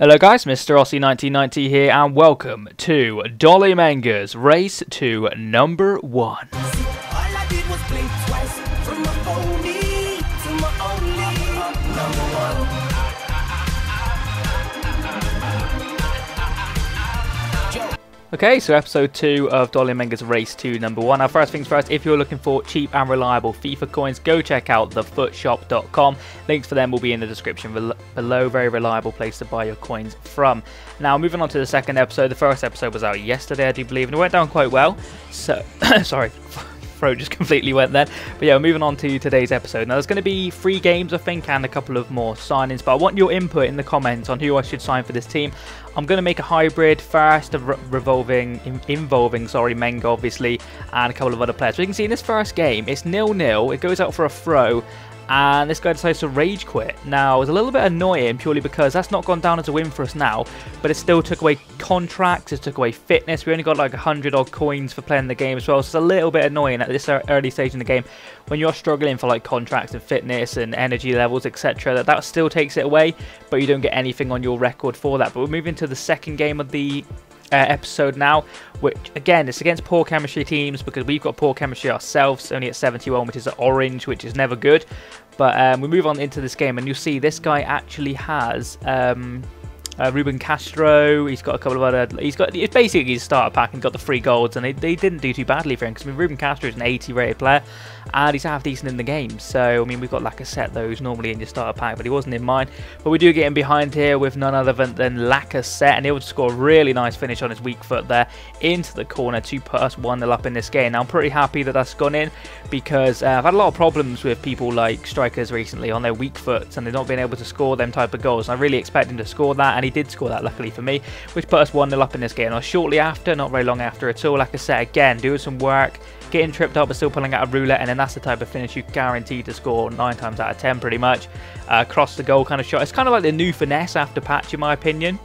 Hello guys, Mr. Aussie1990 here, and welcome to Dolly Menga's Race to Number 1. Okay, so episode 2 of Dolly Menga's Race to Number 1. Now, first things first, if you're looking for cheap and reliable FIFA coins, go check out thefootshop.com. Links for them will be in the description below. Very reliable place to buy your coins from. Now, moving on to the second episode. The first episode was out yesterday, I do believe, and it went down quite well. So, sorry. Throat just completely went then. But yeah, moving on to today's episode. Now, there's going to be 3 games, I think, and a couple of more signings. But I want your input in the comments on who I should sign for this team. I'm going to make a hybrid first, involving Menga, obviously, and a couple of other players. So you can see in this first game, it's 0-0. It goes out for a throw, and this guy decides to rage quit. Now, it's a little bit annoying purely because that's not gone down as a win for us now, but it still took away contracts, it took away fitness. We only got like 100 odd coins for playing the game as well, so it's a little bit annoying at this early stage in the game when you're struggling for like contracts and fitness and energy levels, etc. That still takes it away, but you don't get anything on your record for that. But we're moving to the second game of the episode now, which again, it's against poor chemistry teams because we've got poor chemistry ourselves, only at 71, which is at orange, which is never good. But we move on into this game, and you'll see this guy actually has Ruben Castro. He's got a couple of other. It's basically his starter pack and got the 3 golds, and they didn't do too badly for him because Ruben Castro is an 80 rated player, and he's half decent in the game. So I mean, we've got Lacazette those normally in your starter pack, but he wasn't in mine. But we do get him behind here with none other than Lacazette, and he would score a really nice finish on his weak foot there into the corner to put us 1-0 up in this game. Now I'm pretty happy that that's gone in because I've had a lot of problems with people like strikers recently on their weak foots, and they've not been able to score them type of goals. And I really expect him to score that, and he did score that luckily for me, which put us 1-0 up in this game. Now shortly after, not very long after at all, like I said, again doing some work, getting tripped up but still pulling out a roulette, and then that's the type of finish you guarantee to score 9 times out of 10 pretty much. Cross the goal kind of shot. It's kind of like the new finesse after patch in my opinion.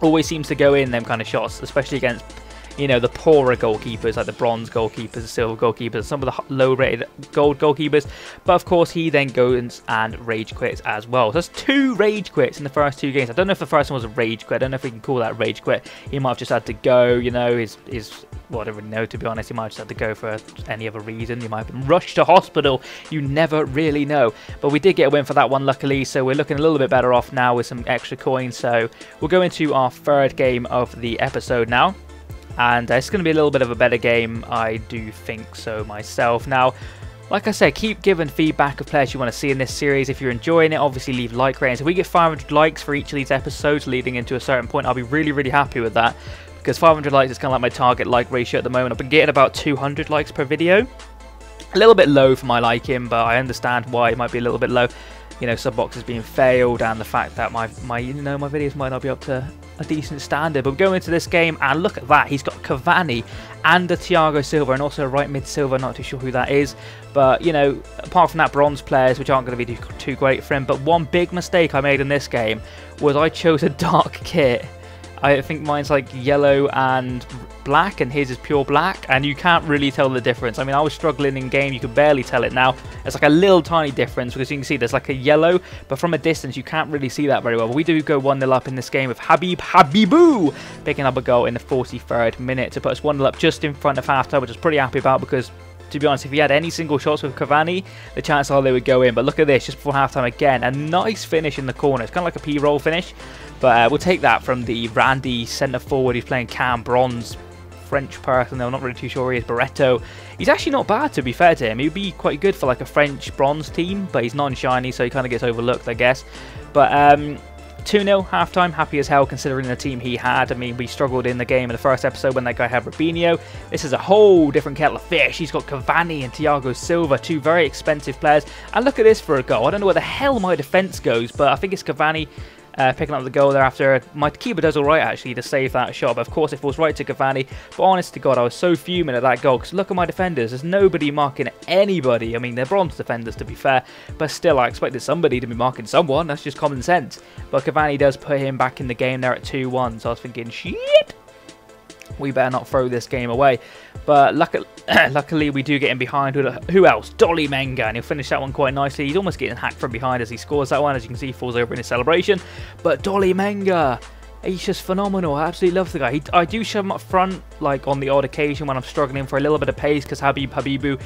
Always seems to go in them kind of shots, especially against, you know, the poorer goalkeepers, like the bronze goalkeepers, the silver goalkeepers, some of the low-rated gold goalkeepers. But of course, he then goes and rage quits as well. So that's 2 rage quits in the first 2 games. I don't know if the first one was a rage quit. I don't know if we can call that rage quit. He might have just had to go, you know, well, I don't really know, to be honest. He might have just had to go for any other reason. He might have been rushed to hospital. You never really know. But we did get a win for that one, luckily. So we're looking a little bit better off now with some extra coins. So we'll go into our 3rd game of the episode now. And it's going to be a little bit of a better game, I do think so myself. Now, like I said, keep giving feedback of players you want to see in this series. If you're enjoying it, obviously leave like ratings. If we get 500 likes for each of these episodes leading into a certain point, I'll be really, really happy with that. Because 500 likes is kind of like my target like ratio at the moment. I've been getting about 200 likes per video. A little bit low for my liking, but I understand why it might be a little bit low. You know, sub boxes being failed, and the fact that my videos might not be up to a decent standard. But we go into this game, and look at that. He's got Cavani and a Thiago Silva, and also a right mid Silva. Not too sure who that is. But, you know, apart from that, bronze players, which aren't going to be too great for him. But one big mistake I made in this game was I chose a dark kit. I think mine's like yellow and black, and his is pure black, and you can't really tell the difference. I mean, I was struggling in game, you could barely tell it now. It's like a little tiny difference because you can see there's like a yellow, but from a distance you can't really see that very well. But we do go 1-0 up in this game with Habibou picking up a goal in the 43rd minute to put us 1-0 up just in front of half-time, which I was pretty happy about because, to be honest, if he had any single shots with Cavani, the chances are they would go in. But look at this, just before halftime again, a nice finish in the corner. It's kind of like a P-roll finish, but we'll take that from the Randy centre forward. He's playing Cam, bronze French person. I'm not really too sure where he is. Barreto. He's actually not bad, to be fair to him. He'd be quite good for like a French bronze team, but he's non-shiny, so he kind of gets overlooked, I guess. But 2-0 halftime, happy as hell considering the team he had. I mean, we struggled in the game in the first episode when that guy had Robinho. This is a whole different kettle of fish. He's got Cavani and Thiago Silva, 2 very expensive players. And look at this for a goal. I don't know where the hell my defence goes, but I think it's Cavani picking up the goal there after. My keeper does alright actually to save that shot, but of course it falls right to Cavani. But honest to God, I was so fuming at that goal because look at my defenders. There's nobody marking anybody. I mean, they're bronze defenders to be fair, but still I expected somebody to be marking someone. That's just common sense. But Cavani does put him back in the game there at 2-1, so I was thinking, shit. we better not throw this game away. But luckily we do get in behind with who else? Dolly Menga, and he'll finish that one quite nicely. He's almost getting hacked from behind as he scores that one. As you can see, he falls over in his celebration. But Dolly Menga, he's just phenomenal. I absolutely love the guy. I do shove him up front, like on the odd occasion when I'm struggling for a little bit of pace, because Habibu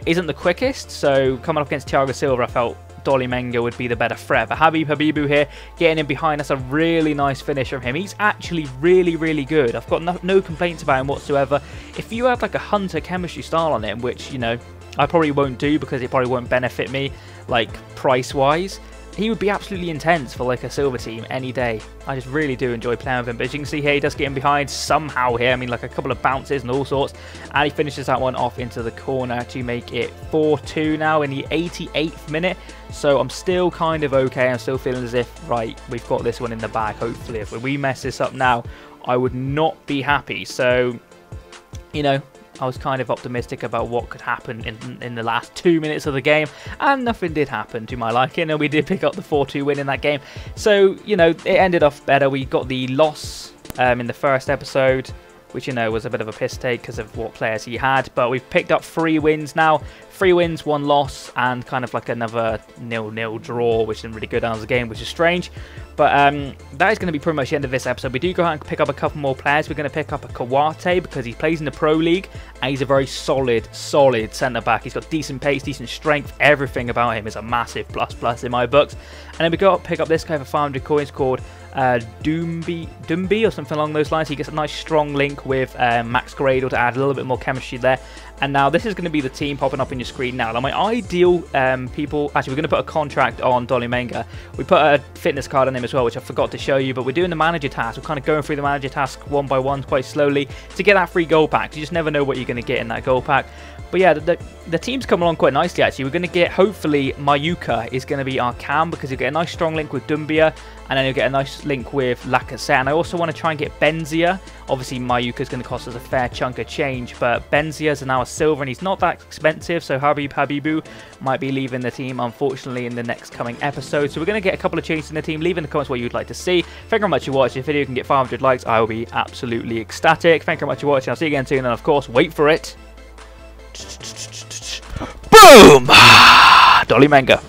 isn't the quickest. So coming up against Thiago Silva, I felt Dolly Menga would be the better threat. But Habibu here, getting in behind, that's a really nice finish from him. He's actually really good. I've got no complaints about him whatsoever. If you had like a Hunter chemistry style on him, which, you know, I probably won't do because it probably won't benefit me, like, price-wise, he would be absolutely intense for like a silver team any day. I just really do enjoy playing with him. But as you can see here, he does get in behind somehow here. I mean, like a couple of bounces and all sorts. And he finishes that one off into the corner to make it 4-2 now in the 88th minute. So I'm still kind of okay. I'm still feeling as if, right, we've got this one in the bag, hopefully. If we mess this up now, I would not be happy. So, you know, I was kind of optimistic about what could happen in the last 2 minutes of the game, and nothing did happen to my liking, and we did pick up the 4-2 win in that game. So, you know, it ended off better. We got the loss in the first episode, which, you know, was a bit of a piss take because of what players he had, but we've picked up 3 wins now. 3 wins, 1 loss, and kind of like another 0-0 draw, which isn't really good as a game, which is strange. But that is going to be pretty much the end of this episode. We do go out and pick up a couple more players. We're going to pick up a Kawate because he plays in the Pro League, and he's a very solid centre-back. He's got decent pace, decent strength. Everything about him is a massive plus in my books. And then we go pick up this guy for 500 coins called Dumbi or something along those lines. He gets a nice strong link with Max Gradle to add a little bit more chemistry there. And now this is going to be the team popping up on your screen now. Now my ideal people, actually we're going to put a contract on Dolly Menga. We put a fitness card on him as well, which I forgot to show you, but we're doing the manager task. We're kind of going through the manager task one by one quite slowly to get that free goal pack. You just never know what you're going to get in that goal pack. But yeah, the team's come along quite nicely actually. We're going to get, hopefully, Mayuka is going to be our cam because you'll get a nice strong link with Dumbia, and then you'll get a nice link with Lacazette. And I also want to try and get Benzia. Obviously, Mayuka is going to cost us a fair chunk of change, but Benzia's now a silver and he's not that expensive, so Habibu might be leaving the team, unfortunately, in the next coming episode. So we're going to get a couple of changes in the team. Leave in the comments what you'd like to see. Thank you very much for watching. If the video can get 500 likes, I will be absolutely ecstatic. Thank you very much for watching. I'll see you again soon, and of course, wait for it. Boom! Dolly Menga.